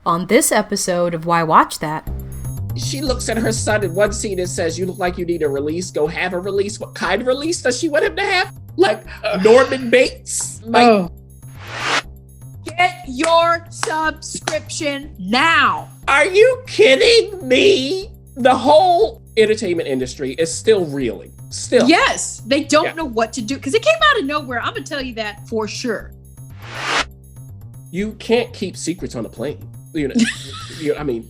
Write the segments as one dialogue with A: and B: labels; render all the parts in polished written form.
A: On this episode of Why Watch That?
B: She looks at her son in one scene and says, "You look like you need a release. Go have a release." What kind of release does she want him to have? Like Norman Bates?
C: Get your subscription now.
B: Are you kidding me? The whole entertainment industry is still reeling. Still.
C: Yes, they don't know what to do because it came out of nowhere. I'm going to tell you that for sure.
B: You can't keep secrets on a plane.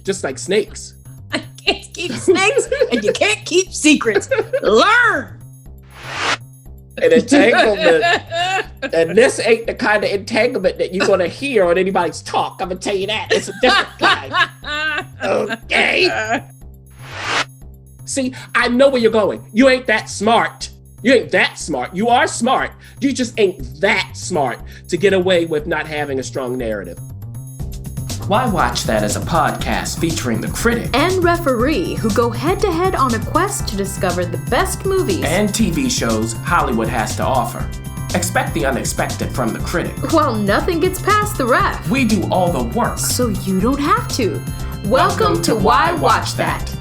B: Just like snakes.
C: I can't keep snakes and you can't keep secrets. Learn.
B: An entanglement. And this ain't the kind of entanglement that you're going to hear on anybody's talk. I'm going to tell you that. It's a different kind. Okay? See, I know where you're going. You ain't that smart. You ain't that smart. You are smart. You just ain't that smart to get away with not having a strong narrative.
D: Why Watch That is a podcast featuring the critic
A: and referee who go head-to-head on a quest to discover the best movies
D: and TV shows Hollywood has to offer. Expect the unexpected from the critic.
A: Well, nothing gets past the ref.
D: We do all the work.
A: So you don't have to. Welcome to Why Watch That.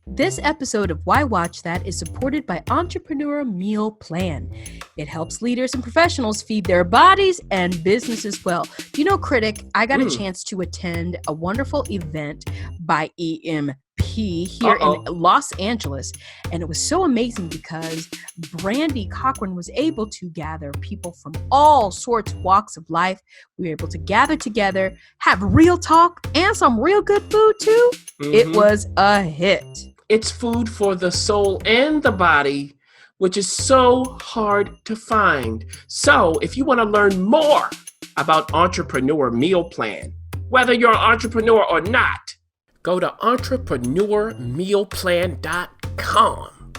A: This episode of Why Watch That is supported by Entrepreneur Meal Plan. It helps leaders and professionals feed their bodies and businesses well. You know, critic, I got a chance to attend a wonderful event by EMP here in Los Angeles. And it was so amazing because Brandy Cochran was able to gather people from all sorts of walks of life. We were able to gather together, have real talk, and some real good food too. It was a hit.
B: It's food for the soul and the body, which is so hard to find. So if you want to learn more about Entrepreneur Meal Plan, whether you're an entrepreneur or not, go to entrepreneurmealplan.com.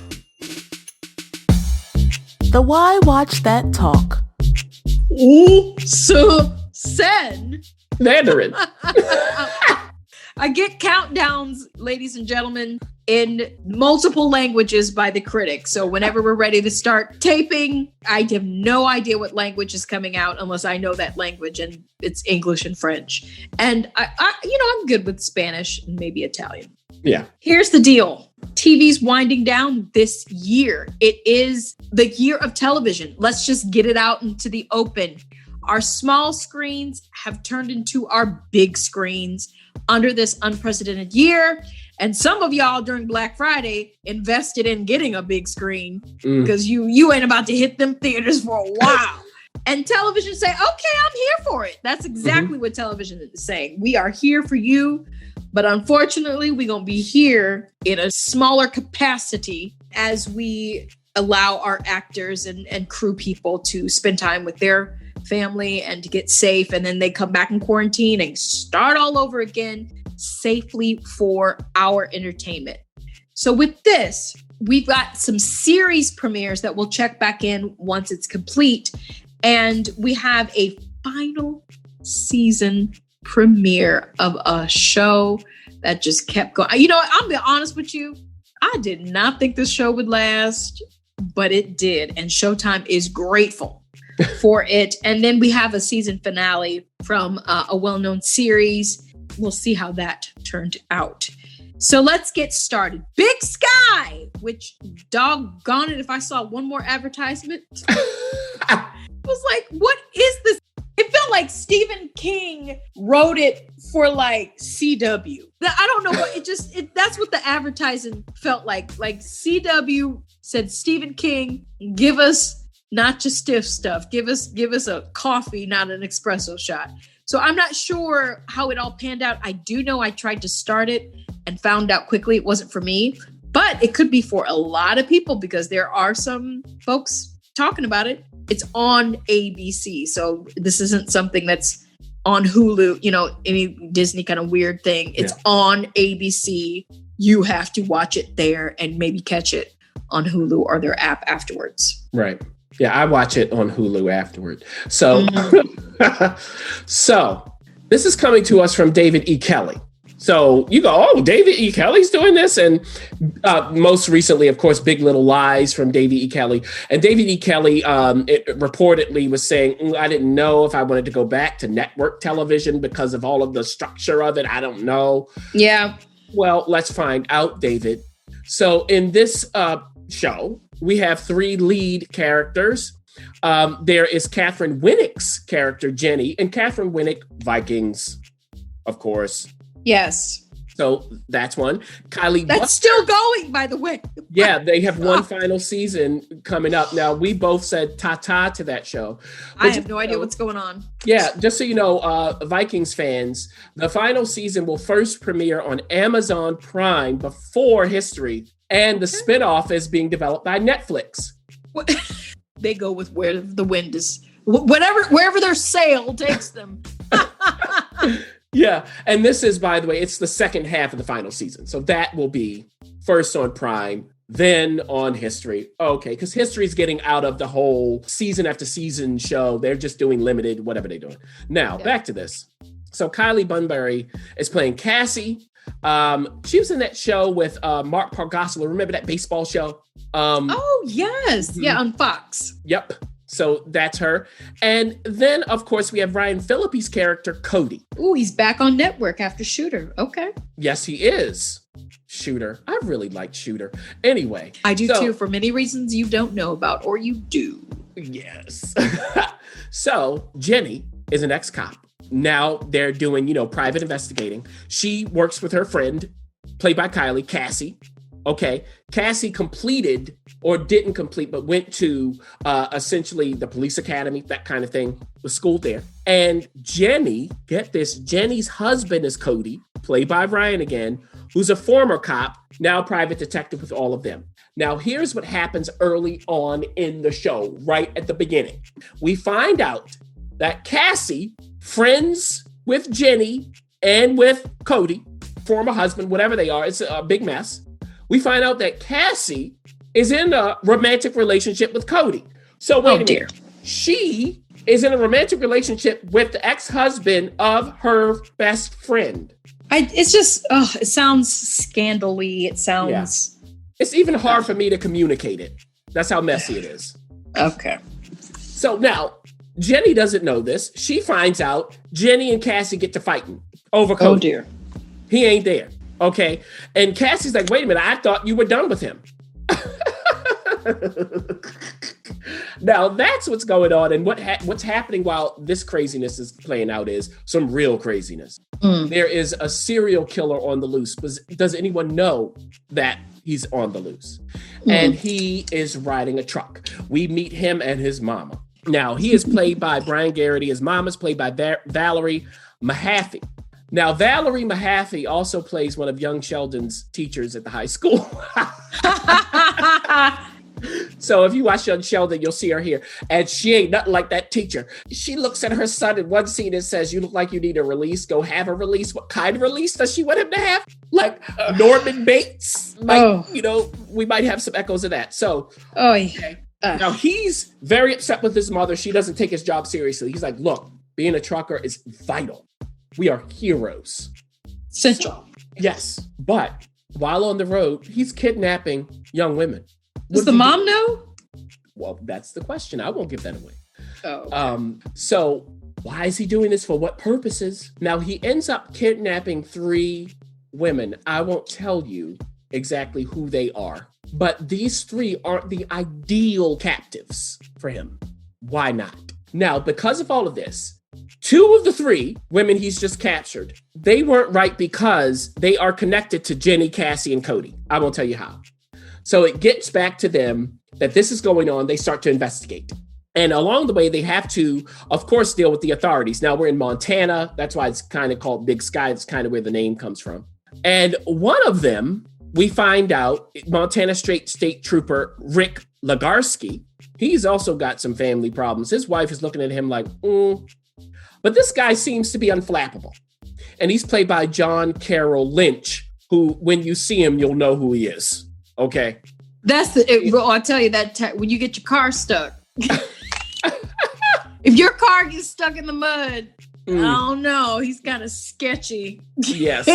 E: The Why Watch That talk.
C: Sen.
B: Mandarin.
C: I get countdowns, ladies and gentlemen, in multiple languages by the critic. So whenever we're ready to start taping, I have no idea what language is coming out unless I know that language, and it's English and French. And I'm good with Spanish and maybe Italian.
B: Yeah.
C: Here's the deal. TV's winding down this year. It is the year of television. Let's just get it out into the open. Our small screens have turned into our big screens under this unprecedented year. And some of y'all during Black Friday invested in getting a big screen because you ain't about to hit them theaters for a while. And television say, okay, I'm here for it. That's exactly what television is saying. We are here for you. But unfortunately, we're going to be here in a smaller capacity as we allow our actors and crew people to spend time with their family and to get safe. And then they come back in quarantine and start all over again safely for our entertainment. So with this, we've got some series premieres that we'll check back in once it's complete. And we have a final season premiere of a show that just kept going. You know what? I'll be honest with you. I did not think this show would last, but it did. And Showtime is grateful for it. And then we have a season finale from a well-known series. We'll see how that turned out. So let's get started. Big Sky, which doggone it, if I saw one more advertisement, I was like, what is this? It felt like Stephen King wrote it for like CW. I don't know what that's what the advertising felt like. Like CW said, Stephen King, give us not just stiff stuff. Give us a coffee, not an espresso shot. So I'm not sure how it all panned out. I do know I tried to start it and found out quickly it wasn't for me, but it could be for a lot of people because there are some folks talking about it. It's on ABC. So this isn't something that's on Hulu, any Disney kind of weird thing. It's on ABC. You have to watch it there and maybe catch it on Hulu or their app afterwards.
B: Right. Yeah, I watch it on Hulu afterward. So, so this is coming to us from David E. Kelly. So you go, oh, David E. Kelly's doing this. And most recently, of course, Big Little Lies from David E. Kelly. And David E. Kelly it reportedly was saying, I didn't know if I wanted to go back to network television because of all of the structure of it. I don't know.
C: Yeah.
B: Well, let's find out, David. So in this show, we have 3 lead characters. There is Catherine Winnick's character, Jenny, and Catherine Winnick, Vikings, of course.
C: Yes.
B: So that's one. Kylie
C: That's
B: Buster,
C: still going, by the way.
B: Yeah, they have one final season coming up. Now, we both said ta-ta to that show.
C: I have no idea what's going on.
B: Yeah, just so you know, Vikings fans, the final season will first premiere on Amazon Prime before History, and the spinoff is being developed by Netflix.
C: They go with where the wind is, wherever their sail takes them.
B: Yeah, and this is, by the way, it's the second half of the final season. So that will be first on Prime, then on History. Okay, because History's getting out of the whole season after season show. They're just doing limited, whatever they're doing. Now, back to this. So Kylie Bunbury is playing Cassie. She was in that show with Mark Pargosolo. Remember that baseball show?
C: Oh, yes. Yeah, on Fox.
B: Yep. So that's her. And then, of course, we have Ryan Phillippe's character, Cody.
C: Ooh, he's back on network after Shooter. Okay.
B: Yes, he is. Shooter. I really liked Shooter. Anyway.
C: I do too, for many reasons you don't know about, or you do.
B: Yes. So Jenny is an ex-cop. Now they're doing, private investigating. She works with her friend, played by Kylie, Cassie. Okay. Cassie completed or didn't complete, but went to essentially the police academy, that kind of thing, was schooled there. And Jenny, get this, Jenny's husband is Cody, played by Ryan again, who's a former cop, now private detective with all of them. Now, here's what happens early on in the show, right at the beginning. We find out that Cassie, friends with Jenny and with Cody, former husband, whatever they are, it's a big mess. We find out that Cassie is in a romantic relationship with Cody. So wait a minute. She is in a romantic relationship with the ex-husband of her best friend.
C: It's just, it sounds scandally. It sounds...
B: Yeah. It's even hard for me to communicate it. That's how messy it is.
C: Okay.
B: So now, Jenny doesn't know this. She finds out Jenny and Cassie get to fighting over Cody.
C: Oh, dear.
B: He ain't there. Okay. And Cassie's like, wait a minute, I thought you were done with him. Now, that's what's going on. And what's happening while this craziness is playing out is some real craziness. There is a serial killer on the loose. Does anyone know that he's on the loose? And he is riding a truck. We meet him and his mama. Now, he is played by Brian Garrity. His mom is played by Valerie Mahaffey. Now, Valerie Mahaffey also plays one of young Sheldon's teachers at the high school. So if you watch Young Sheldon, you'll see her here. And she ain't nothing like that teacher. She looks at her son in one scene and says, you look like you need a release. Go have a release. What kind of release does she want him to have? Like Norman Bates? We might have some echoes of that. So, okay. Now he's very upset with his mother. She doesn't take his job seriously. He's like, look, being a trucker is vital. We are heroes.
C: Central.
B: Yes. But while on the road, he's kidnapping young women.
C: Does the mom know?
B: Well, that's the question. I won't give that away.
C: Oh. Okay.
B: So why is he doing this? For what purposes? Now, he ends up kidnapping 3 women. I won't tell you exactly who they are, but these 3 aren't the ideal captives for him. Why not? Now, because of all of this, 2 of the 3 women he's just captured, they weren't right because they are connected to Jenny, Cassie, and Cody. I won't tell you how. So it gets back to them that this is going on. They start to investigate. And along the way, they have to, of course, deal with the authorities. Now we're in Montana. That's why it's kind of called Big Sky. It's kind of where the name comes from. And one of them, we find out, Montana State Trooper Rick Legarsky, he's also got some family problems. His wife is looking at him like, But this guy seems to be unflappable. And he's played by John Carroll Lynch, who, when you see him, you'll know who he is. Okay.
C: That's I'll tell you that when you get your car stuck. If your car gets stuck in the mud, Oh no, he's kind of sketchy.
B: Yes.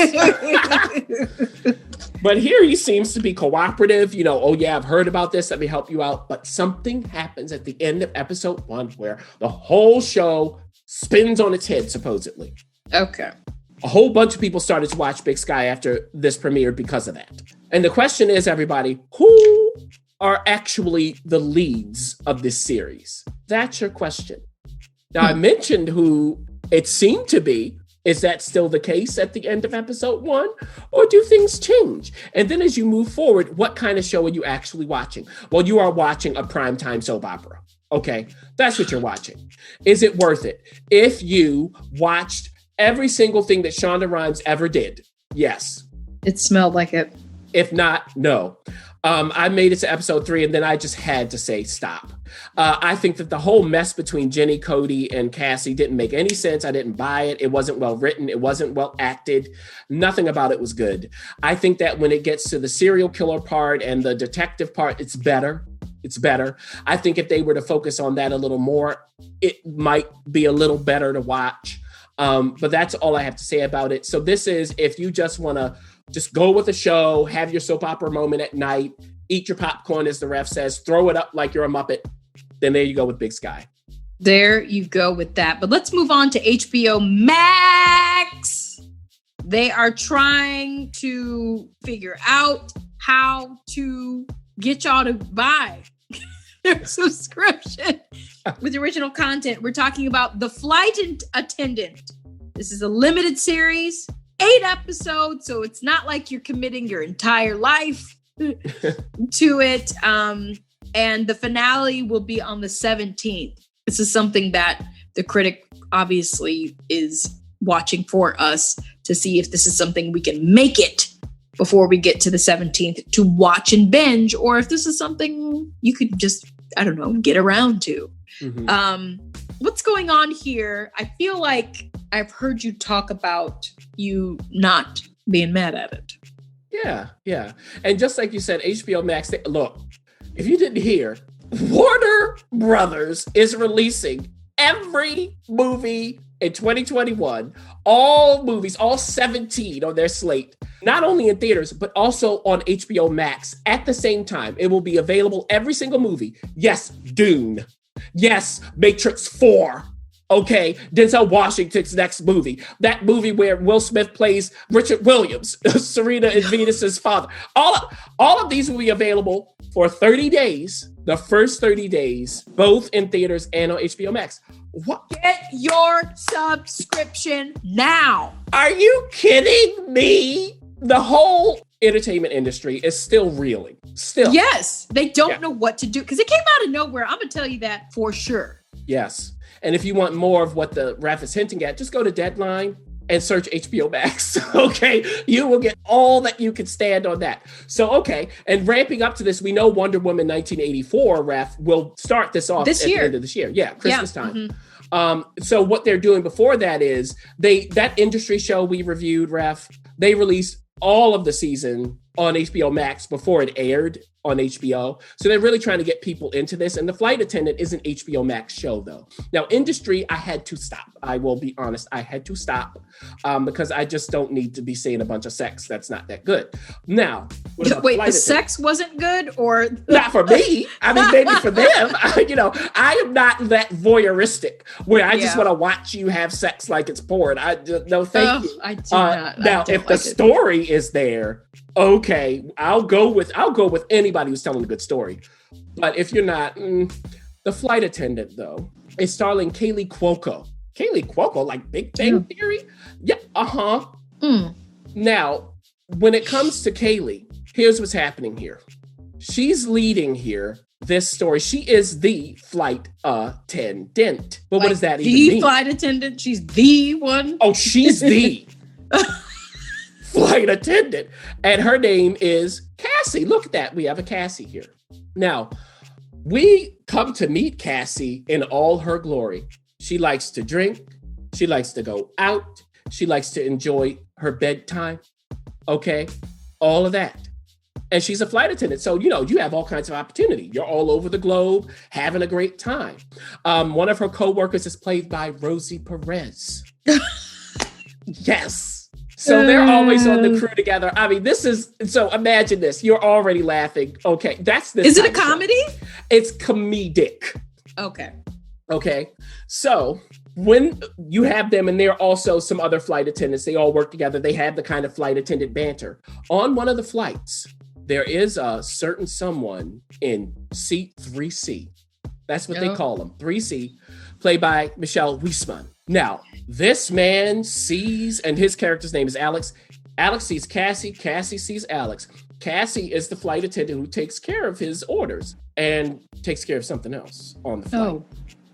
B: But here he seems to be cooperative. You know, oh yeah, I've heard about this. Let me help you out. But something happens at the end of episode 1 where the whole show spins on its head, supposedly.
C: Okay.
B: A whole bunch of people started to watch Big Sky after this premiered because of that. And the question is, everybody, who are actually the leads of this series? That's your question. Now, I mentioned who it seemed to be. Is that still the case at the end of episode 1? Or do things change? And then as you move forward, what kind of show are you actually watching? Well, you are watching a primetime soap opera. Okay, that's what you're watching. Is it worth it? If you watched every single thing that Shonda Rhimes ever did, yes.
C: It smelled like it.
B: If not, no. I made it to episode 3 and then I just had to say stop. I think that the whole mess between Jenny, Cody, and Cassie didn't make any sense. I didn't buy it. It wasn't well written. It wasn't well acted. Nothing about it was good. I think that when it gets to the serial killer part and the detective part, it's better. It's better. I think if they were to focus on that a little more, it might be a little better to watch. But that's all I have to say about it. So this is, if you just want to just go with the show, have your soap opera moment at night, eat your popcorn, as the ref says, throw it up like you're a Muppet, then there you go with Big Sky.
C: There you go with that. But let's move on to HBO Max. They are trying to figure out how to get y'all to buy their subscription with original content. We're talking about The Flight Attendant. This is a limited series, 8 episodes, so it's not like you're committing your entire life to it. And the finale will be on the 17th. This is something that the critic obviously is watching for us to see if this is something we can make it before we get to the 17th to watch and binge, or if this is something you could just, I don't know, get around to. Mm-hmm. What's going on here? I feel like I've heard you talk about you not being mad at it.
B: Yeah. And just like you said, HBO Max, look, if you didn't hear, Warner Brothers is releasing every movie in 2021, all movies, all 17 on their slate, not only in theaters, but also on HBO Max at the same time. It will be available, every single movie. Yes, Dune. Yes, Matrix 4. Okay, Denzel Washington's next movie. That movie where Will Smith plays Richard Williams, Serena and Venus's father. All of these will be available for 30 days, the first 30 days, both in theaters and on HBO Max. What?
C: Get your subscription now.
B: Are you kidding me? The whole entertainment industry is still reeling. Still.
C: Yes, they don't know what to do because it came out of nowhere. I'm going to tell you that for sure.
B: Yes. And if you want more of what the ref is hinting at, just go to Deadline and search HBO Max. Okay. You will get all that you can stand on that. So, okay. And ramping up to this, we know Wonder Woman 1984 ref will start this off
C: this
B: at
C: year.
B: the end of this year. Yeah. Christmas time. Mm-hmm. So what they're doing before that is that industry show we reviewed, ref, they released all of the season on HBO Max before it aired on HBO. So they're really trying to get people into this. And The Flight Attendant is an HBO Max show, though. Now, industry, I had to stop. I will be honest. I had to stop because I just don't need to be seeing a bunch of sex. That's not that good. Now,
C: wait, the sex wasn't good, or
B: not for me? I mean, maybe for them. I am not that voyeuristic where I just want to watch you have sex like it's porn. No, thank you.
C: I do not.
B: Now, if the story is there, okay, I'll go with anybody who's telling a good story. But if you're not, The Flight Attendant, though, is starring Kaylee Cuoco. Kaylee Cuoco, like Big Bang Theory? Yeah, Now, when it comes to Kaylee, here's what's happening here. She's leading here this story. She is the flight attendant. But what does that even mean?
C: The flight attendant? She's the one?
B: Oh, she's the flight attendant. And her name is Cassie. Look at that. We have a Cassie here. Now, we come to meet Cassie in all her glory. She likes to drink. She likes to go out. She likes to enjoy her bedtime. Okay? All of that. And she's a flight attendant. So, you have all kinds of opportunity. You're all over the globe having a great time. One of her coworkers is played by Rosie Perez. Yes. So they're always on the crew together. I mean, so imagine this. You're already laughing. Okay. That's this.
C: Is it a comedy?
B: It's comedic. Okay. So when you have them, and there are also some other flight attendants, they all work together. They have the kind of flight attendant banter. On one of the flights, there is a certain someone in seat 3C. That's what they call him, 3C, played by Michelle Wiesman. Now, this man sees, and his character's name is Alex. Alex sees Cassie. Cassie sees Alex. Cassie is the flight attendant who takes care of his orders and takes care of something else on the flight.
C: Oh,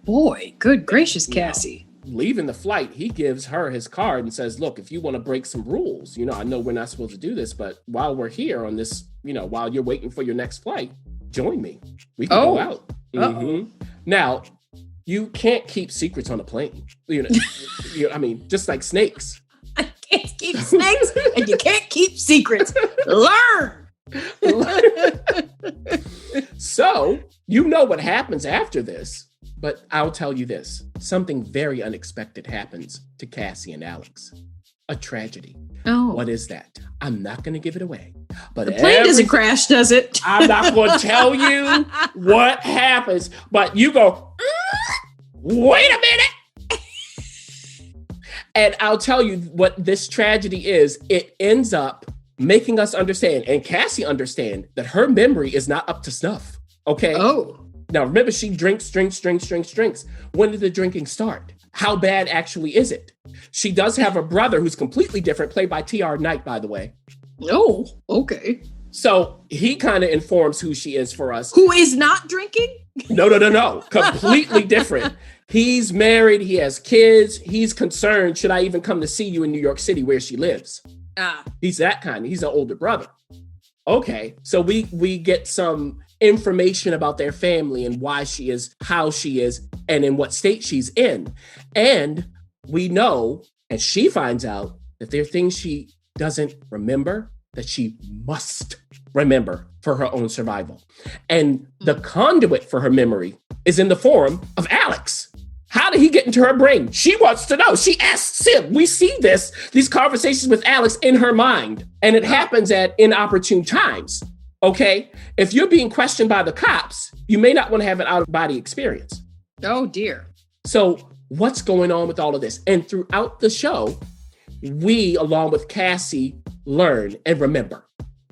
C: boy. Good gracious, Cassie.
B: Leaving the flight, he gives her his card and says, look, if you want to break some rules, I know we're not supposed to do this, but while we're here on this, while you're waiting for your next flight, join me. We can go out. Mm-hmm. Now, you can't keep secrets on a plane. I mean, just like snakes.
C: I can't keep snakes and you can't keep secrets. Learn.
B: So, you know what happens after this, but I'll tell you this. Something very unexpected happens to Cassie and Alex. A tragedy.
C: Oh.
B: What is that? I'm not going to give it away. But
C: the plane doesn't crash, does it?
B: I'm not going to tell you what happens, but you go, wait a minute. And I'll tell you what this tragedy is. It ends up making us understand, and Cassie understand, that her memory is not up to snuff. Okay?
C: Oh.
B: Now, remember, she drinks. When did the drinking start? How bad actually is it? She does have a brother who's completely different, played by T.R. Knight, by the way.
C: Oh, okay.
B: So he kind of informs who she is for us.
C: Who is not drinking?
B: No. Completely different. He's married. He has kids. He's concerned, should I even come to see you in New York City where she lives? He's that kind. He's an older brother. Okay. So we get some information about their family and why she is, how she is, and in what state she's in. And we know, and she finds out, that there are things she doesn't remember that she must remember for her own survival. And the conduit for her memory is in the form of Alex. How did he get into her brain? She wants to know. She asks him. We see these conversations with Alex in her mind, and it happens at inopportune times. Okay? If you're being questioned by the cops, you may not want to have an out-of-body experience.
C: Oh, dear.
B: So what's going on with all of this? And throughout the show, we, along with Cassie, learn and remember.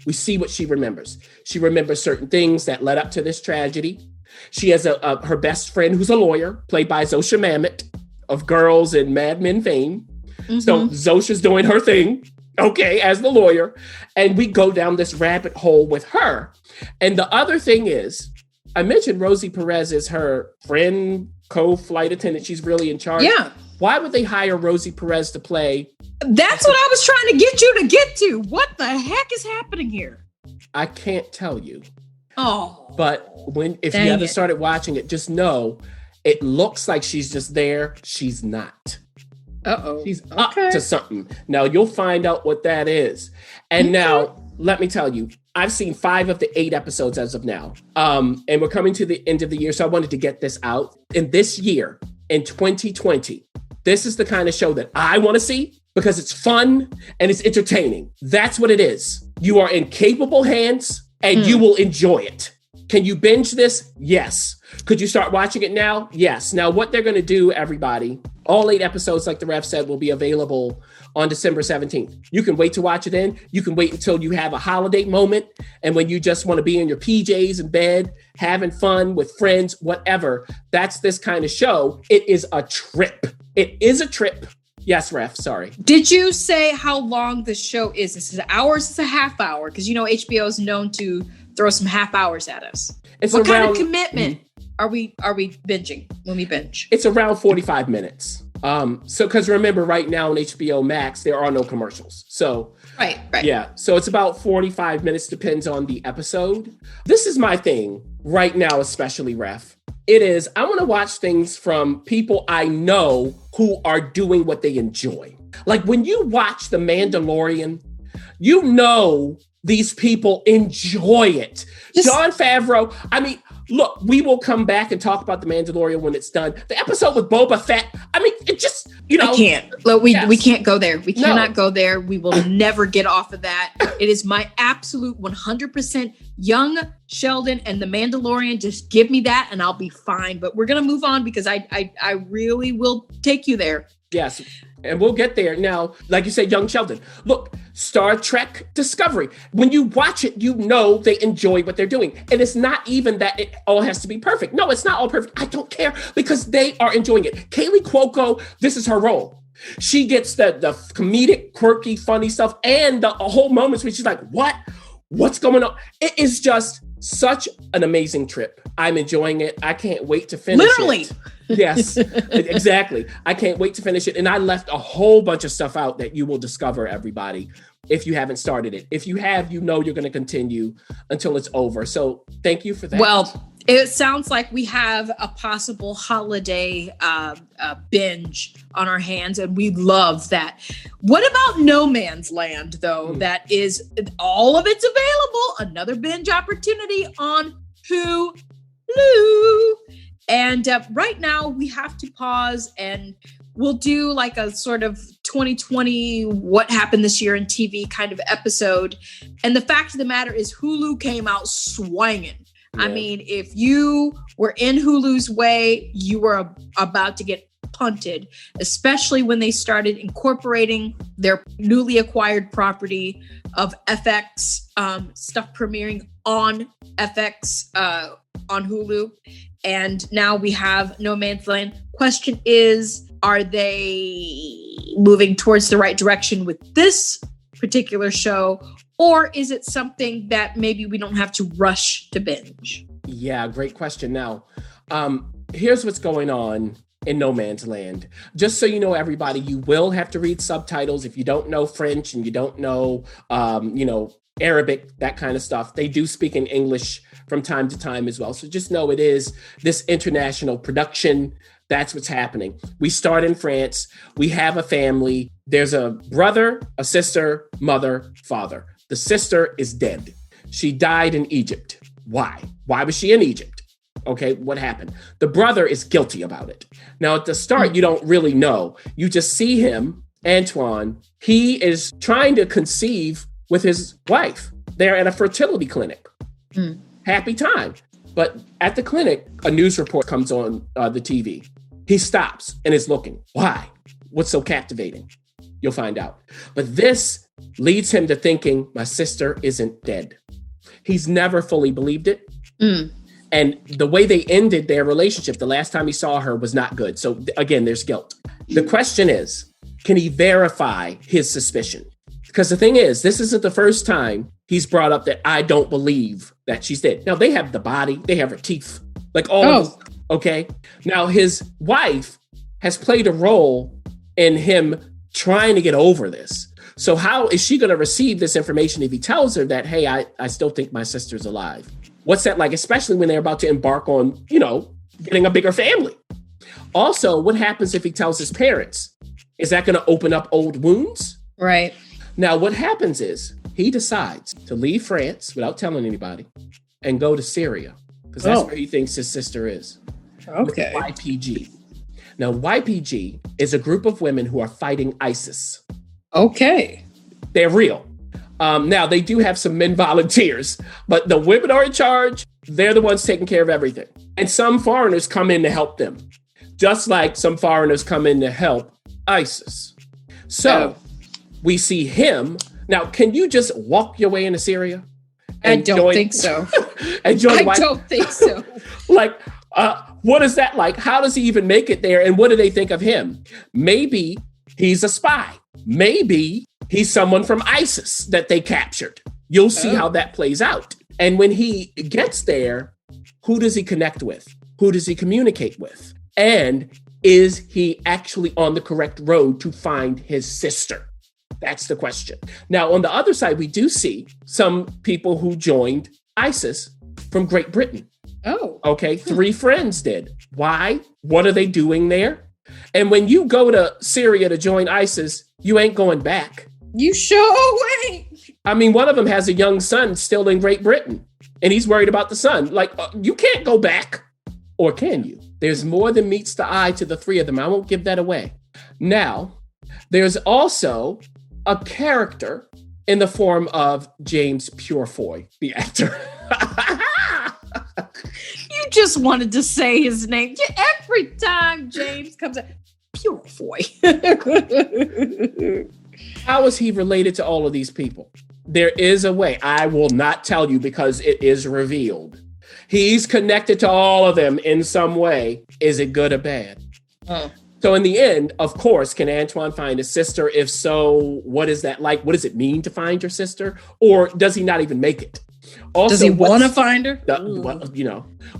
B: We see what she remembers. She remembers certain things that led up to this tragedy. She has her best friend who's a lawyer, played by Zosha Mamet of Girls and Mad Men fame. Mm-hmm. So Zosha's doing her thing, okay, as the lawyer. And we go down this rabbit hole with her. And the other thing is, I mentioned Rosie Perez is her friend, co-flight attendant. She's really in charge.
C: Yeah.
B: Why would they hire Rosie Perez to play?
C: That's what I was trying to get you to get to. What the heck is happening here?
B: I can't tell you.
C: Oh.
B: But if you haven't started watching it, just know it looks like she's just there. She's not.
C: Uh-oh.
B: She's up to something. Now, you'll find out what that is. And now, let me tell you, I've seen 5 of the 8 episodes as of now. And we're coming to the end of the year, so I wanted to get this out. In this year, in 2020, this is the kind of show that I want to see because it's fun and it's entertaining. That's what it is. You are in capable hands and you will enjoy it. Can you binge this? Yes. Could you start watching it now? Yes. Now, what they're going to do, everybody, all 8 episodes, like the ref said, will be available on December 17th. You can wait to watch it in. You can wait until you have a holiday moment. And when you just want to be in your PJs in bed, having fun with friends, whatever, that's this kind of show. It is a trip. It is a trip. Yes, ref, sorry.
C: Did you say how long the show is? Is it hours? It's a half hour. Because, HBO is known to throw some half hours at us. What kind of commitment are we binging when we binge?
B: It's around 45 minutes. So because remember, right now on HBO Max, there are no commercials. So
C: right.
B: Yeah. So it's about 45 minutes, depends on the episode. This is my thing right now, especially ref. It is, I want to watch things from people I know who are doing what they enjoy. Like when you watch The Mandalorian, you know these people enjoy it. Jon Favreau, I mean, look, we will come back and talk about The Mandalorian when it's done. The episode with Boba Fett, I mean, it just, you know.
C: I can't. Look, we can't go there. We cannot go there. We will never get off of that. It is my absolute 100% young Sheldon and The Mandalorian. Just give me that and I'll be fine. But we're going to move on because I really will take you there.
B: Yes. And we'll get there. Now, like you said, young Sheldon. Look, Star Trek Discovery. When you watch it, you know they enjoy what they're doing. And it's not even that it all has to be perfect. No, it's not all perfect. I don't care because they are enjoying it. Kaylee Cuoco, this is her role. She gets the comedic, quirky, funny stuff and the whole moments where she's like, what? What's going on? It is just such an amazing trip. I'm enjoying it. I can't wait to finish it. Yes, exactly. I can't wait to finish it. And I left a whole bunch of stuff out that you will discover, everybody, if you haven't started it. If you have, you know you're going to continue until it's over. So thank you for that.
C: Well, it sounds like we have a possible holiday binge on our hands, and we love that. What about No Man's Land, though? That is, all of it's available. Another binge opportunity on Hulu. And right now we have to pause and we'll do like a sort of 2020, what happened this year in TV kind of episode. And the fact of the matter is Hulu came out swinging. Yeah. I mean, if you were in Hulu's way, you were about to get punted, especially when they started incorporating their newly acquired property of FX stuff premiering on FX on Hulu. And now we have No Man's Land. Question is, are they moving towards the right direction with this particular show? Or is it something that maybe we don't have to rush to binge?
B: Yeah, great question. Now, here's what's going on in No Man's Land. Just so you know, everybody, you will have to read subtitles if you don't know French and you don't know, Arabic, that kind of stuff. They do speak in English from time to time as well. So just know it is this international production. That's what's happening. We start in France. We have a family. There's a brother, a sister, mother, father. The sister is dead. She died in Egypt. Why? Why was she in Egypt? Okay, what happened? The brother is guilty about it. Now, at the start, you don't really know. You just see him, Antoine. He is trying to conceive with his wife. They're at a fertility clinic. Happy time. But at the clinic, a news report comes on the TV. He stops and is looking. Why? What's so captivating? You'll find out. But this leads him to thinking, my sister isn't dead. He's never fully believed it. And the way they ended their relationship, the last time he saw her was not good. So again, there's guilt. The question is, can he verify his suspicion? Because the thing is, this isn't the first time he's brought up that I don't believe that she's dead. Now, they have the body, they have her teeth, like all of this, okay? Now, his wife has played a role in him trying to get over this. So how is she going to receive this information if he tells her that, hey, I still think my sister's alive? What's that like, especially when they're about to embark on, getting a bigger family? Also, what happens if he tells his parents? Is that going to open up old wounds?
C: Right.
B: Now, what happens is he decides to leave France without telling anybody and go to Syria because that's where he thinks his sister is.
C: Okay.
B: With YPG. Now, YPG is a group of women who are fighting ISIS.
C: Okay.
B: They're real. Now, they do have some men volunteers, but the women are in charge. They're the ones taking care of everything. And some foreigners come in to help them, just like some foreigners come in to help ISIS. So we see him. Now, can you just walk your way into Syria?
C: I don't think so.
B: I
C: don't think so.
B: Like, what is that like? How does he even make it there? And what do they think of him? Maybe he's a spy. Maybe he's someone from ISIS that they captured. You'll see how that plays out. And when he gets there, who does he connect with? Who does he communicate with? And is he actually on the correct road to find his sister? That's the question. Now, on the other side, we do see some people who joined ISIS from Great Britain.
C: Oh.
B: Okay, 3 friends did. Why? What are they doing there? And when you go to Syria to join ISIS, you ain't going back.
C: You sure ain't.
B: I mean, one of them has a young son still in Great Britain, and he's worried about the son. Like, you can't go back, or can you? There's more than meets the eye to the three of them. I won't give that away. Now, there's also a character in the form of James Purefoy, the actor.
C: You just wanted to say his name. Every time James comes out, Purefoy.
B: How is he related to all of these people? There is a way. I will not tell you because it is revealed. He's connected to all of them in some way. Is it good or bad? So in the end, of course, can Antoine find his sister? If so, what is that like? What does it mean to find your sister? Or does he not even make it? Also,
C: does he want to find her?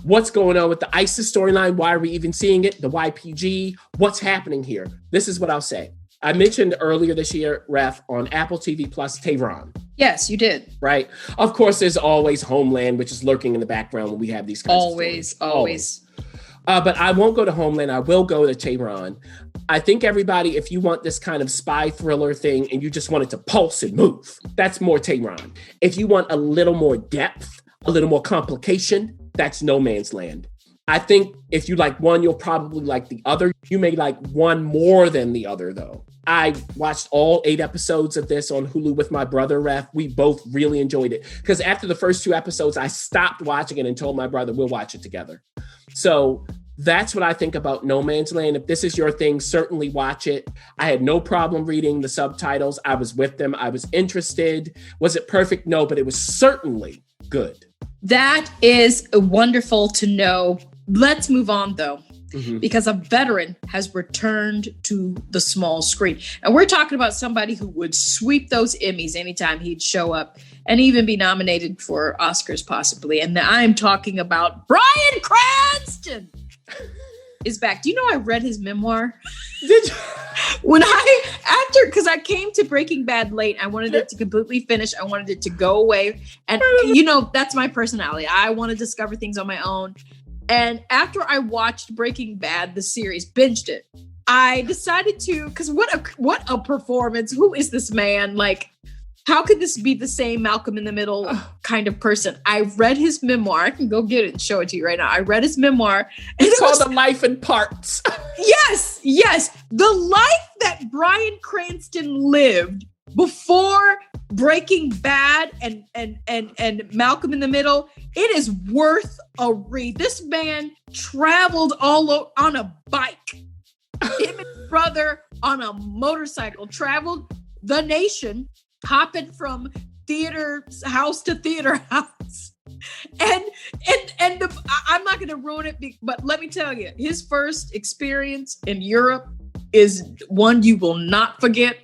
B: What's going on with the ISIS storyline? Why are we even seeing it? The YPG? What's happening here? This is what I'll say. I mentioned earlier this year, Ref, on Apple TV Plus, Tehran.
C: Yes, you did.
B: Right? Of course, there's always Homeland, which is lurking in the background when we have these kinds of stories. Always. But I won't go to Homeland. I will go to Tehran. I think everybody, if you want this kind of spy thriller thing and you just want it to pulse and move, that's more Tehran. If you want a little more depth, a little more complication, that's No Man's Land. I think if you like one, you'll probably like the other. You may like one more than the other, though. I watched all 8 episodes of this on Hulu with my brother, Ref. We both really enjoyed it. Because after the first 2 episodes, I stopped watching it and told my brother, we'll watch it together. So that's what I think about No Man's Land. If this is your thing, certainly watch it. I had no problem reading the subtitles. I was with them. I was interested. Was it perfect? No, but it was certainly good.
C: That is wonderful to know. Let's move on, though. Because a veteran has returned to the small screen. And we're talking about somebody who would sweep those Emmys anytime he'd show up and even be nominated for Oscars possibly. And I'm talking about Bryan Cranston is back. Do you know I read his memoir?
B: Did you?
C: Because I came to Breaking Bad late. I wanted it to completely finish. I wanted it to go away. And, that's my personality. I want to discover things on my own. And after I watched Breaking Bad, the series, binged it, I decided to, because what a performance. Who is this man? Like, how could this be the same Malcolm in the Middle kind of person? I read his memoir. I can go get it and show it to you right now. I read his memoir.
B: It's called The Life in Parts.
C: Yes. The life that Bryan Cranston lived before Breaking Bad and Malcolm in the Middle, it is worth a read. This man traveled on a bike. Him and his brother on a motorcycle traveled the nation, hopping from theater house to theater house. And I'm not going to ruin it, but let me tell you, his first experience in Europe is one you will not forget.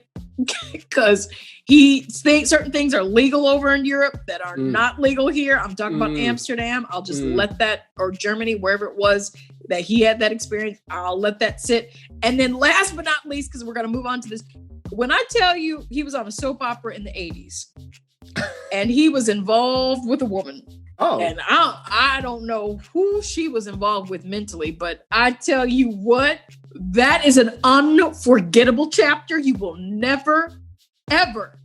C: Because certain things are legal over in Europe that are not legal here. I'm talking about Amsterdam. I'll just let that, or Germany, wherever it was that he had that experience, I'll let that sit. And then last but not least, because we're going to move on to this, when I tell you he was on a soap opera in the 80s and he was involved with a woman. Oh. And I don't know who she was involved with mentally, but I tell you what, that is an unforgettable chapter. You will never, ever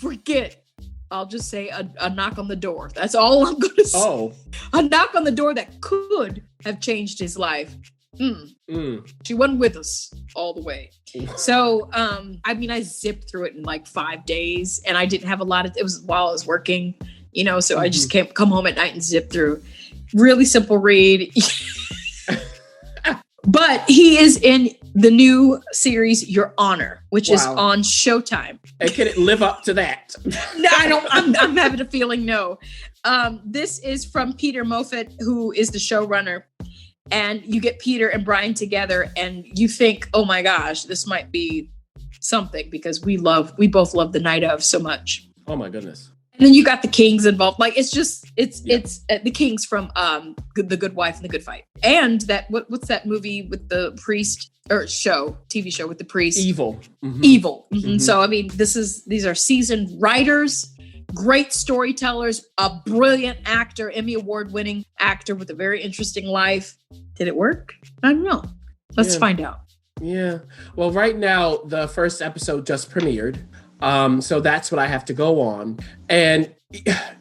C: forget. I'll just say a knock on the door. That's all I'm going to say. Oh. A knock on the door that could have changed his life. She wasn't with us all the way. So, I zipped through it in like 5 days, and I didn't have it was while I was working, so I just can't come home at night and zip through. Really simple read. But he is in the new series, Your Honor, which is on Showtime.
B: And can it live up to that?
C: No, I don't. I'm having a feeling no. This is from Peter Moffat, who is the showrunner. And you get Peter and Bryan together and you think, oh my gosh, this might be something, because we both love The Night Of so much.
B: Oh my goodness.
C: And then you got the Kings involved. Like, it's the Kings from The Good Wife and The Good Fight. And that, what's that movie with the priest, or TV show with the priest?
B: Evil.
C: Evil. So, these are seasoned writers, great storytellers, a brilliant actor, Emmy Award winning actor with a very interesting life. Did it work? I don't know. Let's find out.
B: Yeah. Well, right now, the first episode just premiered So that's what I have to go on. And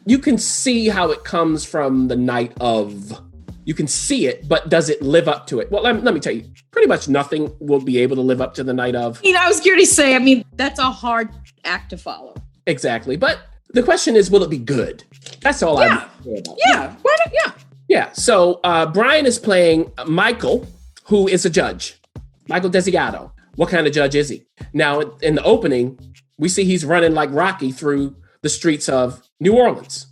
B: you can see how it comes from the night of. You can see it, but does it live up to it? Well, let me tell you, pretty much nothing will be able to live up to the night of.
C: I was going to say, that's a hard act to follow.
B: Exactly. But the question is, will it be good? That's all I care about.
C: Yeah. Why not? Yeah.
B: Yeah. So Brian is playing Michael, who is a judge. Michael Desiato. What kind of judge is he? Now, in the opening, we see he's running like Rocky through the streets of New Orleans.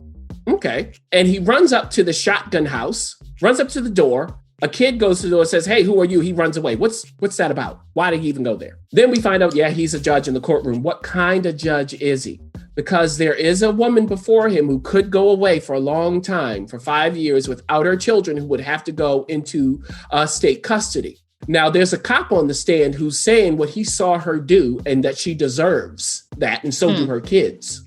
B: Okay. And he runs up to the shotgun house, runs up to the door. A kid goes to the door and says, "Hey, who are you?" He runs away. What's that about? Why did he even go there? Then we find out, he's a judge in the courtroom. What kind of judge is he? Because there is a woman before him who could go away for a long time, for 5 years, without her children, who would have to go into state custody. Now, there's a cop on the stand who's saying what he saw her do and that she deserves that, and so do her kids.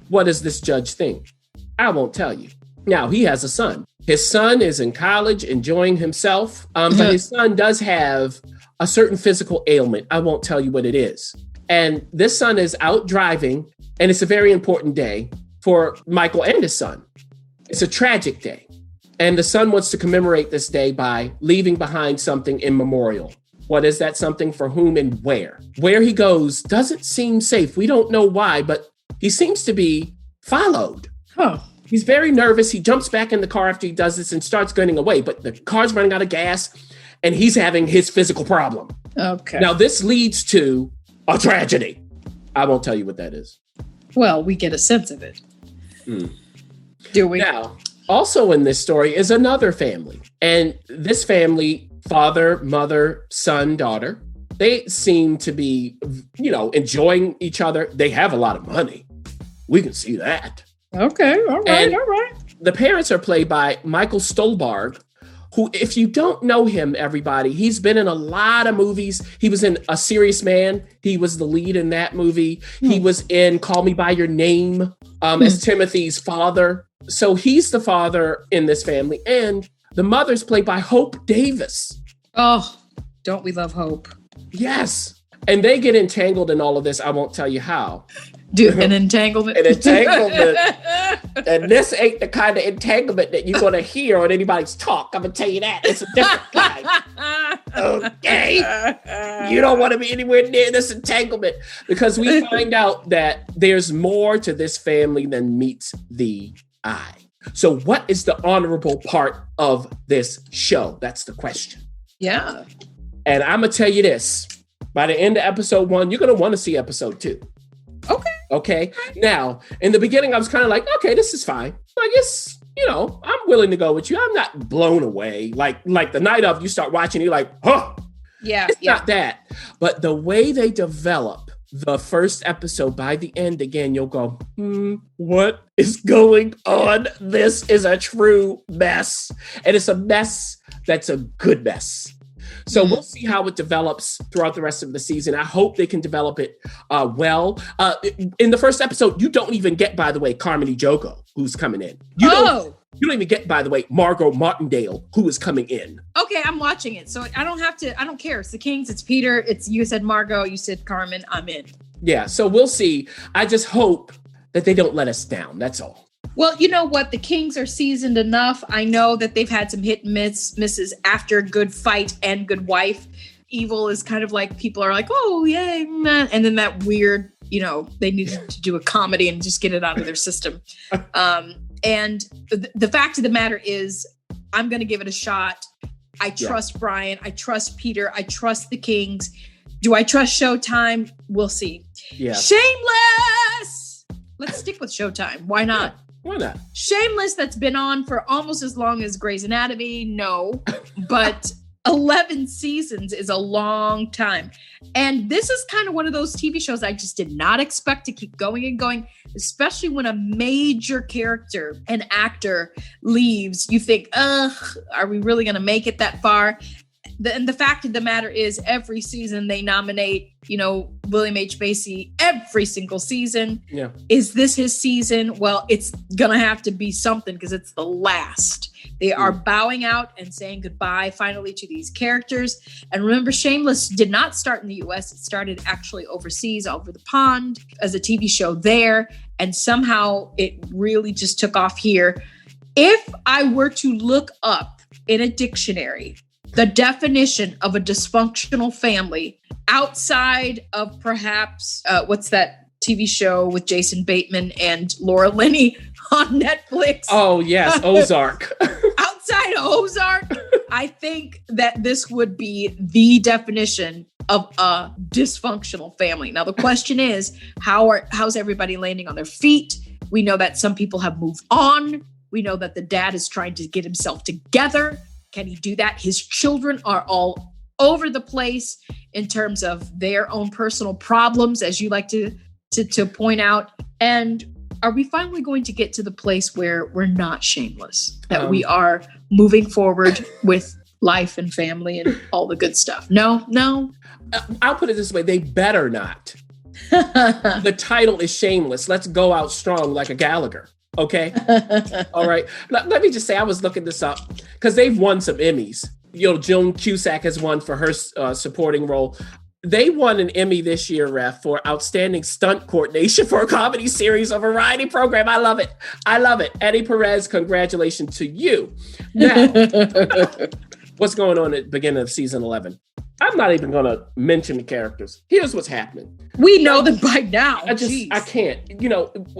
B: What does this judge think? I won't tell you. Now, he has a son. His son is in college, enjoying himself, but his son does have a certain physical ailment. I won't tell you what it is. And this son is out driving, and it's a very important day for Michael and his son. It's a tragic day. And the son wants to commemorate this day by leaving behind something in memorial. What is that something, for whom, and where? Where he goes doesn't seem safe. We don't know why, but he seems to be followed. He's very nervous. He jumps back in the car after he does this and starts gunning away, but the car's running out of gas and he's having his physical problem.
C: Okay.
B: Now this leads to a tragedy. I won't tell you what that is.
C: Well, we get a sense of it. Do we?
B: Now, also in this story is another family. And this family, father, mother, son, daughter, they seem to be, enjoying each other. They have a lot of money. We can see that.
C: Okay. All right.
B: The parents are played by Michael Stolberg, who, if you don't know him, everybody, he's been in a lot of movies. He was in A Serious Man. He was the lead in that movie. He was in Call Me By Your Name as Timothy's father. So he's the father in this family. And the mother's played by Hope Davis.
C: Oh, don't we love Hope?
B: Yes. And they get entangled in all of this. I won't tell you how.
C: An entanglement.
B: An entanglement. And this ain't the kind of entanglement that you're going to hear on anybody's talk. I'm going to tell you that. It's a different kind. Okay? You don't want to be anywhere near this entanglement, because we find out that there's more to this family than meets the eye. So what is the honorable part of this show? That's the question.
C: Yeah.
B: And I'm going to tell you this. By the end of episode 1, you're going to want to see episode 2. Okay. Now, in the beginning, I was kind of like, okay, this is fine. I guess, I'm willing to go with you. I'm not blown away. Like the night of, you start watching, you're like,
C: yeah,
B: it's not that. But the way they develop the first episode, by the end, again, you'll go, what is going on? This is a true mess. And it's a mess that's a good mess. So we'll see how it develops throughout the rest of the season. I hope they can develop it well. In the first episode, you don't even get, by the way, Carmen Ejogo, who's coming in. You don't even get, by the way, Margot Martindale, who is coming in.
C: Okay, I'm watching it. So I don't care. It's the Kings, it's Peter, you said Margot, you said Carmen, I'm in.
B: Yeah, so we'll see. I just hope that they don't let us down. That's all.
C: Well, you know what? The Kings are seasoned enough. I know that they've had some hit and misses after Good Fight and Good Wife. Evil is kind of like, people are like, oh, yay. Meh. And then that weird, they needed to do a comedy and just get it out of their system. And the fact of the matter is, I'm going to give it a shot. I trust Brian. I trust Peter. I trust the Kings. Do I trust Showtime? We'll see.
B: Yeah.
C: Shameless! Let's stick with Showtime. Why not?
B: Yeah. Why not?
C: Shameless, that's been on for almost as long as Grey's Anatomy. No, but 11 seasons is a long time. And this is kind of one of those TV shows I just did not expect to keep going and going, especially when a major character, an actor, leaves. You think, are we really going to make it that far? And the fact of the matter is, every season they nominate, William H. Macy every single season.
B: Yeah.
C: Is this his season? Well, it's going to have to be something because it's the last. They are bowing out and saying goodbye finally to these characters. And remember, Shameless did not start in the US. It started actually overseas, over the pond, as a TV show there. And somehow it really just took off here. If I were to look up in a dictionary the definition of a dysfunctional family outside of perhaps, what's that TV show with Jason Bateman and Laura Linney on Netflix?
B: Oh, yes, Ozark.
C: Outside of Ozark, I think that this would be the definition of a dysfunctional family. Now, the question is, how's everybody landing on their feet? We know that some people have moved on. We know that the dad is trying to get himself together. Can he do that? His children are all over the place in terms of their own personal problems, as you like to point out. And are we finally going to get to the place where we're not shameless, that we are moving forward with life and family and all the good stuff? No.
B: I'll put it this way. They better not. The title is Shameless. Let's go out strong like a Gallagher. Okay. All right. Let me just say, I was looking this up because they've won some Emmys. Joan Cusack has won for her supporting role. They won an Emmy this year, Ref, for outstanding stunt coordination for a comedy series or variety program. I love it. Eddie Perez, congratulations to you. Now, what's going on at the beginning of season 11? I'm not even going to mention the characters. Here's what's happening.
C: We know them by now.
B: I can't.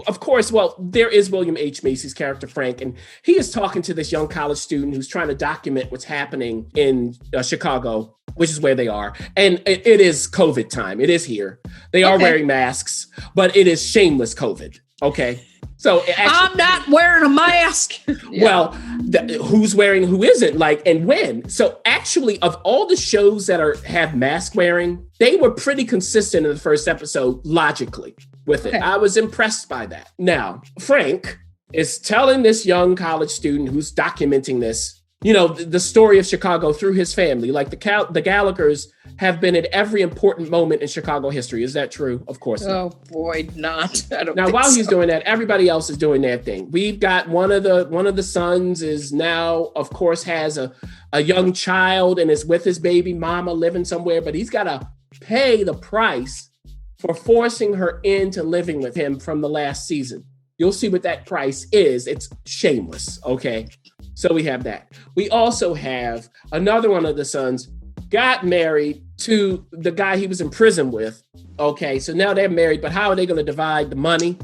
B: Of course, there is William H. Macy's character, Frank, and he is talking to this young college student who's trying to document what's happening in Chicago, which is where they are. And it is COVID time. It is here. They are wearing masks, but it is shameless COVID. Okay. So
C: I'm not wearing a mask.
B: Well, who's wearing, who isn't, and when? So actually, of all the shows that have mask wearing, they were pretty consistent in the first episode, logically, with it. I was impressed by that. Now, Frank is telling this young college student who's documenting this, the story of Chicago through his family. Like the Gallaghers have been at every important moment in Chicago history. Is that true? Of course not.
C: Oh boy, not. I don't.
B: Now,
C: think
B: while
C: so.
B: he's doing that, everybody else is doing their thing. We've got one of the sons is now, of course, has a young child and is with his baby mama living somewhere, but he's got to pay the price for forcing her into living with him from the last season. You'll see what that price is. It's shameless. Okay. So we have that. We also have another one of the sons got married to the guy he was in prison with. Okay, so now they're married, but how are they going to divide the money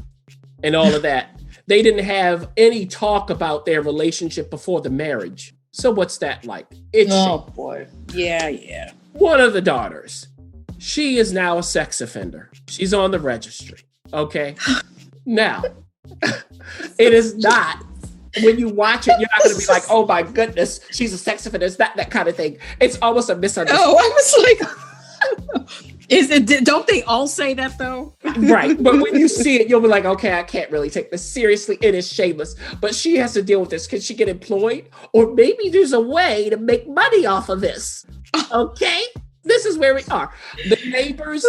B: and all of that? They didn't have any talk about their relationship before the marriage. So what's that like?
C: Boy. Yeah.
B: One of the daughters, she is now a sex offender. She's on the registry. Okay. Now, it is not. When you watch it, you're not going to be like, oh my goodness, she's a sex offender. It's not that kind of thing. It's almost a misunderstanding.
C: Oh, I was like, don't they all say that though?
B: Right. But when you see it, you'll be like, okay, I can't really take this seriously. It is shameless. But she has to deal with this. Can she get employed? Or maybe there's a way to make money off of this. Okay. This is where we are. The neighbors,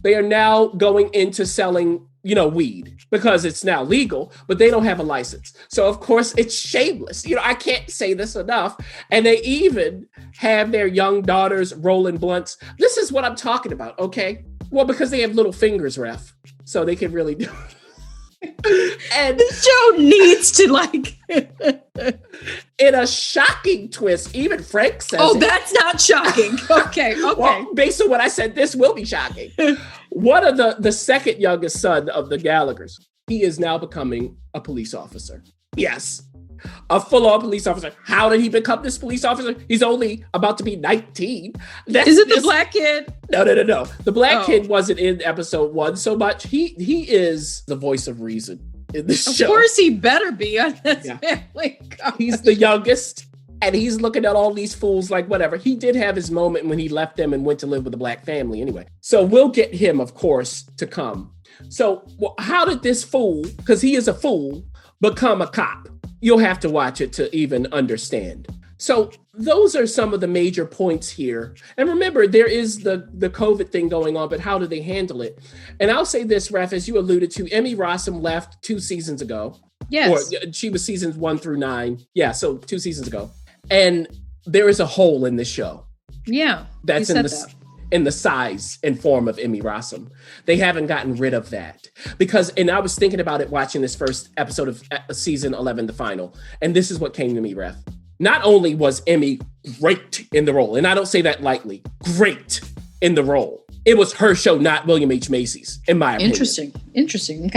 B: they are now going into selling, weed because it's now legal, but they don't have a license. So of course it's shameless. I can't say this enough. And they even have their young daughters rolling blunts. This is what I'm talking about. Okay. Well, because they have little fingers, Ref. So they can really do and
C: the show needs to
B: in a shocking twist, even Frank says
C: that's not shocking. Okay.
B: Well, based on what I said, this will be shocking. One of the second youngest son of the Gallaghers, he is now becoming a police officer. Yes. A full-on police officer. How did he become this police officer? He's only about to be 19.
C: Is it the black kid?
B: No. The black kid wasn't in episode 1 so much. He is the voice of reason in this show.
C: Of course he better be on this family.
B: He's the youngest, and he's looking at all these fools like whatever. He did have his moment when he left them and went to live with a black family anyway. So we'll get him, of course, to come. So how did this fool, because he is a fool, become a cop? You'll have to watch it to even understand. So those are some of the major points here. And remember, there is the COVID thing going on, but how do they handle it? And I'll say this, Ref, as you alluded to, Emmy Rossum left 2 seasons ago.
C: Yes.
B: Or she was seasons 1 through 9. Yeah, so 2 seasons ago. And there is a hole in this show.
C: Yeah.
B: That's in the size and form of Emmy Rossum. They haven't gotten rid of that. Because, and I was thinking about it watching this first episode of season 11, the final. And this is what came to me, Ref. Not only was Emmy great in the role, and I don't say that lightly, great in the role. It was her show, not William H. Macy's, in my opinion.
C: Interesting.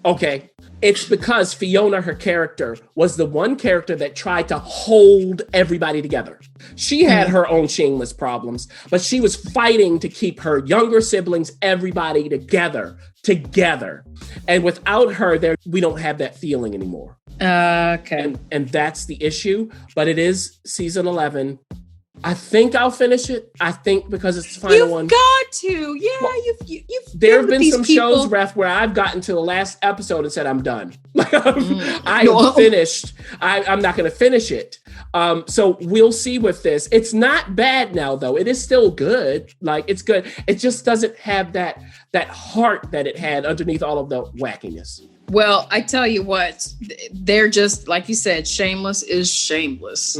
C: Okay.
B: It's because Fiona, her character, was the one character that tried to hold everybody together. She had her own Shameless problems, but she was fighting to keep her younger siblings, everybody together. And without her there, we don't have that feeling anymore.
C: Okay.
B: And that's the issue, but it is season 11. I think I'll finish it. I think because it's the final one.
C: You've got to. Yeah, well, you've
B: there have been some shows, Ref, where I've gotten to the last episode and said, I'm done. I'm finished. I'm not going to finish it. So we'll see with this. It's not bad now, though. It is still good. Like, it's good. It just doesn't have that heart that it had underneath all of the wackiness.
C: Well, I tell you what, they're just, like you said, Shameless is shameless.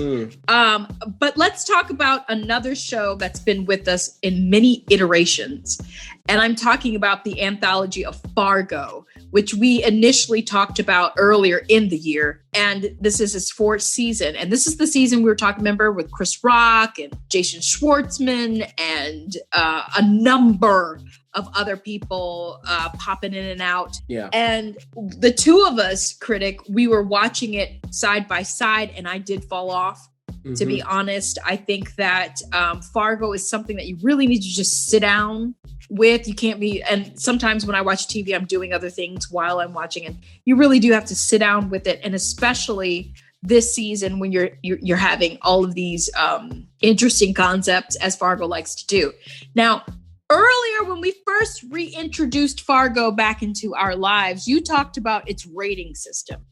C: But let's talk about another show that's been with us in many iterations. And I'm talking about the anthology of Fargo, which we initially talked about earlier in the year. And this is its 4th season. And this is the season we were talking, remember, with Chris Rock and Jason Schwartzman and a number of other people popping in and out. Yeah. And the two of us, Critic, we were watching it side by side, and I did fall off. To be honest, I think that Fargo is something that you really need to just sit down with. You can't be, and sometimes when I watch TV, I'm doing other things while I'm watching it. You really do have to sit down with it, and especially this season when you're having all of these interesting concepts, as Fargo likes to do. Now, earlier, when we first reintroduced Fargo back into our lives, you talked about its rating system.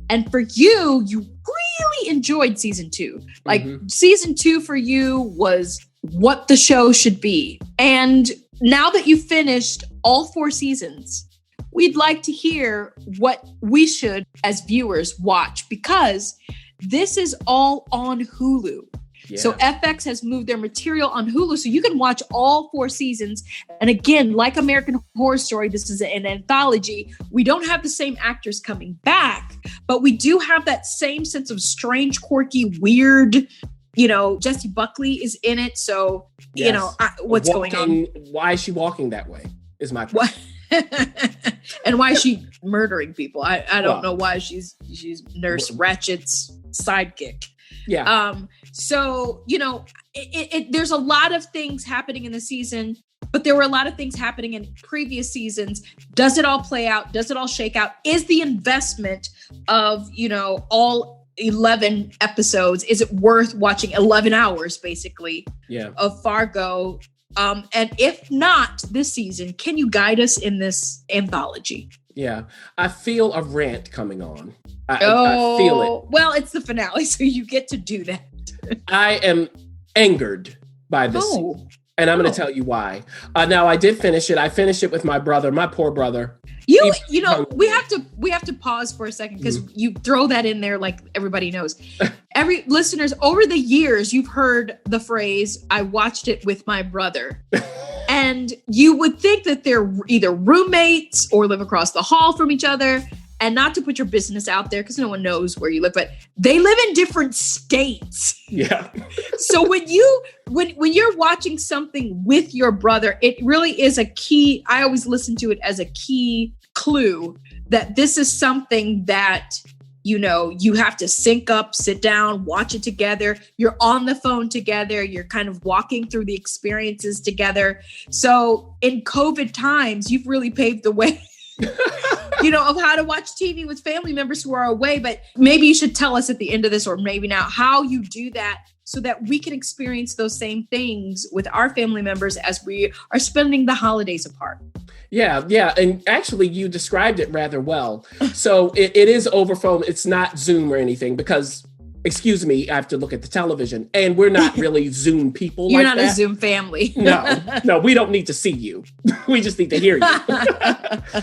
C: And for you really enjoyed season 2. Like season 2 for you was what the show should be. And now that you've finished all 4 seasons, we'd like to hear what we should, as viewers, watch, because this is all on Hulu. Yeah. So FX has moved their material on Hulu, so you can watch all 4 seasons. And again, like American Horror Story, this is an anthology. We don't have the same actors coming back, but we do have that same sense of strange, quirky, weird. You know, Jessie Buckley is in it, so you know what's going on.
B: Why is she walking that way? Is my question.
C: And why is she murdering people? I don't know why she's Nurse Ratchet's sidekick.
B: Yeah.
C: So, you know, there's a lot of things happening in the season, but there were a lot of things happening in previous seasons. Does it all play out? Does it all shake out? Is the investment of, you know, all 11 episodes, is it worth watching 11 hours basically of Fargo? And if not this season, can you guide us in this anthology?
B: Yeah, I feel a rant coming on. I feel it.
C: Well, it's the finale, so you get to do that.
B: I am angered by this season, and I'm going to tell you why. Now, I did finish it. I finished it with my brother, my poor brother.
C: You know, we have to pause for a second because you throw that in there like everybody knows. Listeners, over the years, you've heard the phrase, I watched it with my brother. And you would think that they're either roommates or live across the hall from each other. And not to put your business out there because no one knows where you live, but they live in different states.
B: Yeah.
C: So when you're watching something with your brother, it really is a key. I always listen to it as a key clue that this is something that, you know, you have to sync up, sit down, watch it together. You're on the phone together. You're kind of walking through the experiences together. So in COVID times, you've really paved the way. You know, of how to watch TV with family members who are away. But maybe you should tell us at the end of this, or maybe now, how you do that so that we can experience those same things with our family members as we are spending the holidays apart.
B: Yeah. And actually, you described it rather well. So it is over phone. It's not Zoom or anything, because excuse me, I have to look at the television. And we're not really Zoom people.
C: You're
B: like
C: not
B: that.
C: a Zoom family.
B: No, we don't need to see you. We just need to hear you.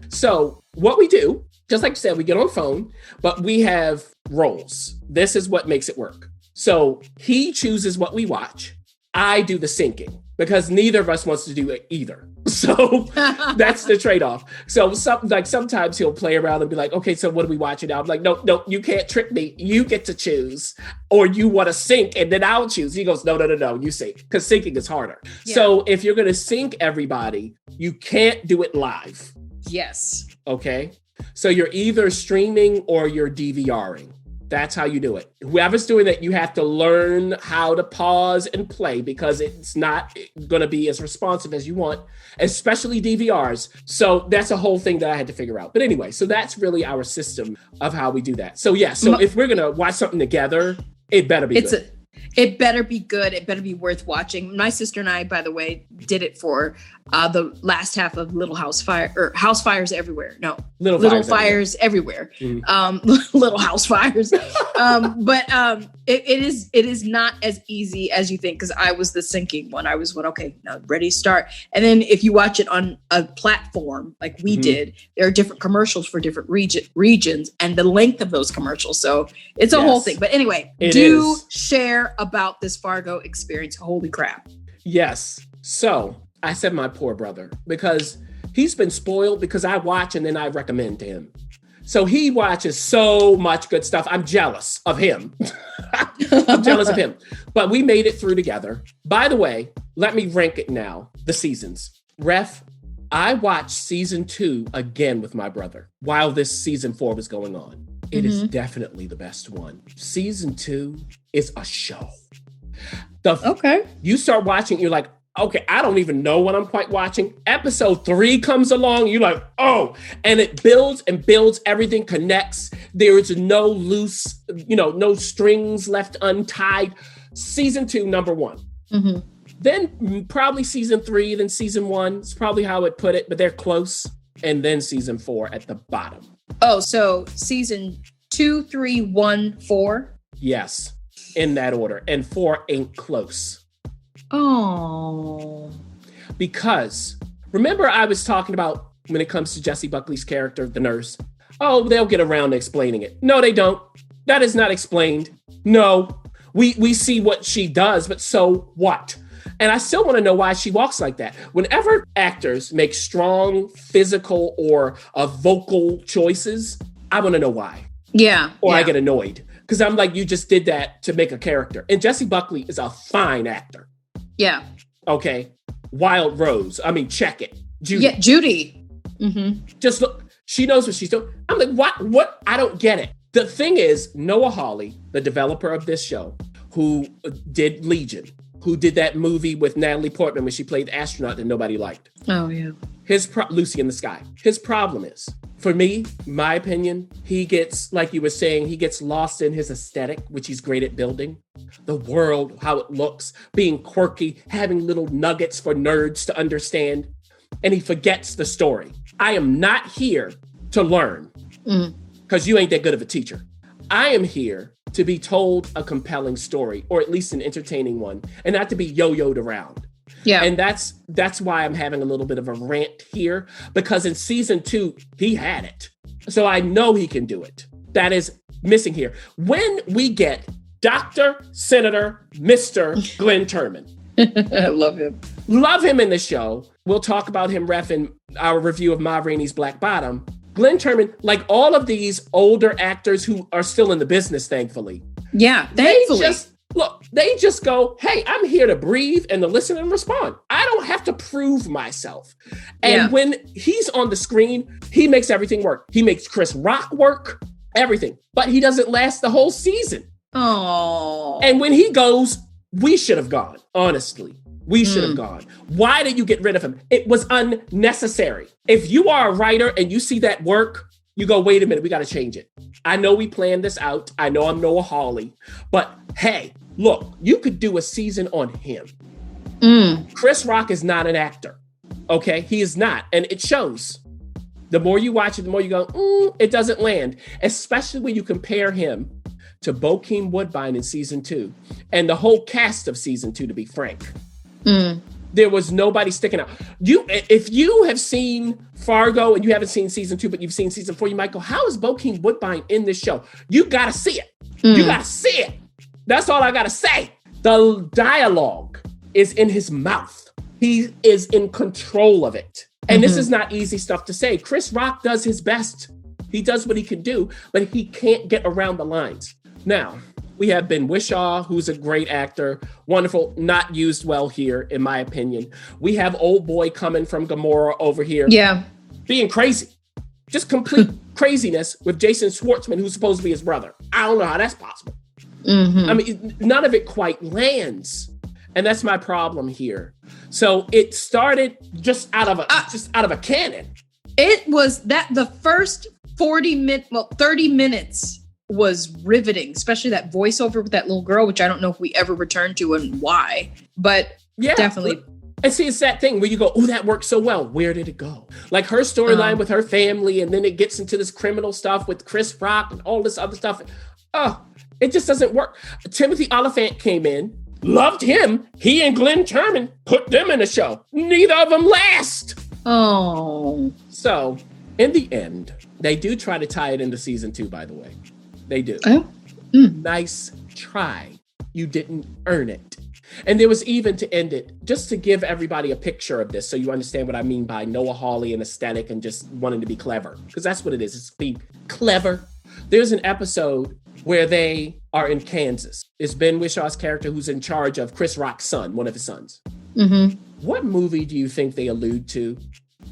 B: So what we do, just like you said, we get on phone, but we have roles. This is what makes it work. So he chooses what we watch. I do the syncing because neither of us wants to do it either. So that's the trade-off. So sometimes he'll play around and be like, okay, so what are we watching now? I'm like, no, you can't trick me. You get to choose, or you want to sync and then I'll choose. He goes, no, you sync, because syncing is harder. Yeah. So if you're going to sync everybody, you can't do it live.
C: Yes.
B: Okay. So you're either streaming or you're DVRing. That's how you do it. Whoever's doing that, you have to learn how to pause and play because it's not going to be as responsive as you want, especially DVRs. So that's a whole thing that I had to figure out. But anyway, so that's really our system of how we do that. So yeah, so if we're going to watch something together, it better be good.
C: It better be good. It better be worth watching. My sister and I, by the way, did it for the last half of Little House Fire or House Fires Everywhere. No, Little Fires Everywhere. Little House Fires. But it is not as easy as you think, because I was the syncing one. I was okay, now ready, start. And then if you watch it on a platform like we did, there are different commercials for different regions and the length of those commercials. So it's a whole thing. But anyway, share about this Fargo experience. Holy crap.
B: Yes. So I said my poor brother, because he's been spoiled because I watch and then I recommend to him. So he watches so much good stuff. I'm jealous of him. I'm jealous of him. But we made it through together. By the way, let me rank it now, the seasons. Ref, I watched season 2 again with my brother while this season 4 was going on. It is definitely the best one. Season 2 is a show. You start watching, you're like, okay, I don't even know what I'm quite watching. Episode 3 comes along, you're like, oh, and it builds and builds, everything connects. There is no loose, no strings left untied. Season 2, number 1. Then probably season 3, then season 1. It's probably how I would put it, but they're close. And then season 4 at the bottom.
C: Oh, so season 2, 3, 1, 4?
B: Yes, in that order. And 4 ain't close.
C: Oh.
B: Because remember I was talking about when it comes to Jessie Buckley's character, the nurse. Oh, they'll get around to explaining it. No, they don't. That is not explained. No, we see what she does, but so what? And I still want to know why she walks like that. Whenever actors make strong physical or vocal choices, I want to know why.
C: Yeah.
B: Or I get annoyed because I'm like, you just did that to make a character. And Jessie Buckley is a fine actor.
C: Yeah.
B: Okay. Wild Rose. I mean, check it. Judy.
C: Yeah, Judy.
B: Just look. She knows what she's doing. I'm like, what? I don't get it. The thing is, Noah Hawley, the developer of this show, who did Legion, who did that movie with Natalie Portman when she played the astronaut that nobody liked.
C: Oh, yeah.
B: Lucy in the Sky. His problem is, for me, my opinion, he gets, like you were saying, he gets lost in his aesthetic, which he's great at building. The world, how it looks, being quirky, having little nuggets for nerds to understand. And he forgets the story. I am not here to learn because you ain't that good of a teacher. I am here to be told a compelling story, or at least an entertaining one, and not to be yo-yoed around. Yeah. And that's why I'm having a little bit of a rant here, because in season 2, he had it. So I know he can do it. That is missing here. When we get Dr. Senator Mr. Glenn Turman.
C: I love him.
B: Love him in the show. We'll talk about him, Ref, in our review of Ma Rainey's Black Bottom. Glenn Turman, like all of these older actors who are still in the business, thankfully.
C: Yeah, thankfully.
B: They just go, hey, I'm here to breathe and to listen and respond. I don't have to prove myself. And when he's on the screen, he makes everything work. He makes Chris Rock work, everything. But he doesn't last the whole season.
C: Oh.
B: And when he goes, we should have gone, honestly. We should have gone. Why did you get rid of him? It was unnecessary. If you are a writer and you see that work, you go, wait a minute, we got to change it. I know we planned this out. I know I'm Noah Hawley. But hey, look, you could do a season on him. Chris Rock is not an actor. Okay? He is not. And it shows. The more you watch it, the more you go, it doesn't land. Especially when you compare him to Bokeem Woodbine in season 2 and the whole cast of season 2, to be frank. There was nobody sticking out. If you have seen Fargo and you haven't seen season 2, but you've seen season 4, you might go, how is Bokeem Woodbine in this show? You got to see it. You got to see it. That's all I got to say. The dialogue is in his mouth. He is in control of it. And this is not easy stuff to say. Chris Rock does his best. He does what he can do, but he can't get around the lines. Now, we have Ben Whishaw, who's a great actor. Wonderful, not used well here, in my opinion. We have old boy coming from Gomorrah over here.
C: Yeah.
B: Being crazy. Just complete craziness with Jason Schwartzman, who's supposed to be his brother. I don't know how that's possible. I mean, none of it quite lands. And that's my problem here. So it started just out of a cannon.
C: It was the first 30 minutes was riveting, especially that voiceover with that little girl, which I don't know if we ever returned to and why, but yeah, definitely.
B: And see, it's that thing where you go, oh, that worked so well. Where did it go? Like her storyline with her family, and then it gets into this criminal stuff with Chris Rock and all this other stuff. Oh, it just doesn't work. Timothy Oliphant came in, loved him. He and Glenn Turman put them in a show. Neither of them last.
C: Oh.
B: So in the end, they do try to tie it into season 2, by the way. They do. Nice try. You didn't earn it. And there was even, to end it, just to give everybody a picture of this so you understand what I mean by Noah Hawley and aesthetic and just wanting to be clever. Because that's what it is. It's being clever. There's an episode where they are in Kansas. It's Ben Wishaw's character who's in charge of Chris Rock's son, one of his sons. What movie do you think they allude to?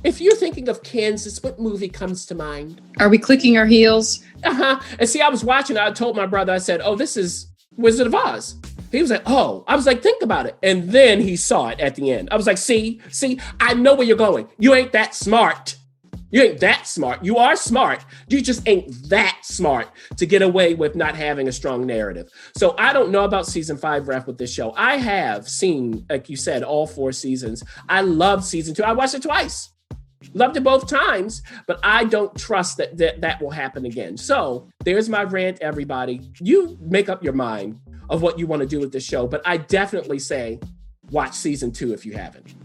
B: If you're thinking of Kansas, what movie comes to mind?
C: Are we clicking our heels?
B: And see, I was watching, I told my brother, I said, oh, this is Wizard of Oz. He was like, oh, I was like, think about it. And then he saw it at the end. I was like, see, I know where you're going. You ain't that smart. You ain't that smart. You are smart. You just ain't that smart to get away with not having a strong narrative. So I don't know about season 5 ref with this show. I have seen, like you said, all 4 seasons. I loved season 2. I watched it twice. Loved it both times, but I don't trust that will happen again. So there's my rant, everybody. You make up your mind of what you want to do with this show, but I definitely say watch season 2 if you haven't.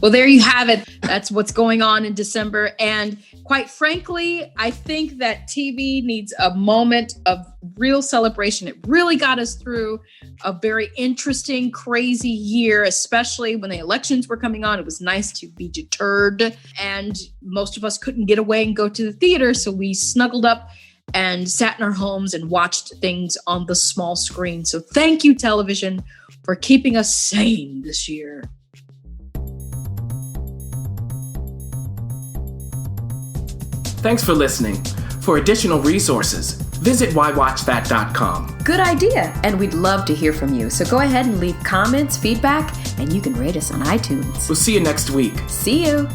C: Well, there you have it. That's what's going on in December. And quite frankly, I think that TV needs a moment of real celebration. It really got us through a very interesting, crazy year, especially when the elections were coming on. It was nice to be deterred. And most of us couldn't get away and go to the theater. So we snuggled up and sat in our homes and watched things on the small screen. So thank you, television, for keeping us sane this year.
D: Thanks for listening. For additional resources, visit WhyWatchThat.com.
F: Good idea, and we'd love to hear from you. So go ahead and leave comments, feedback, and you can rate us on iTunes.
D: We'll see you next week.
F: See you.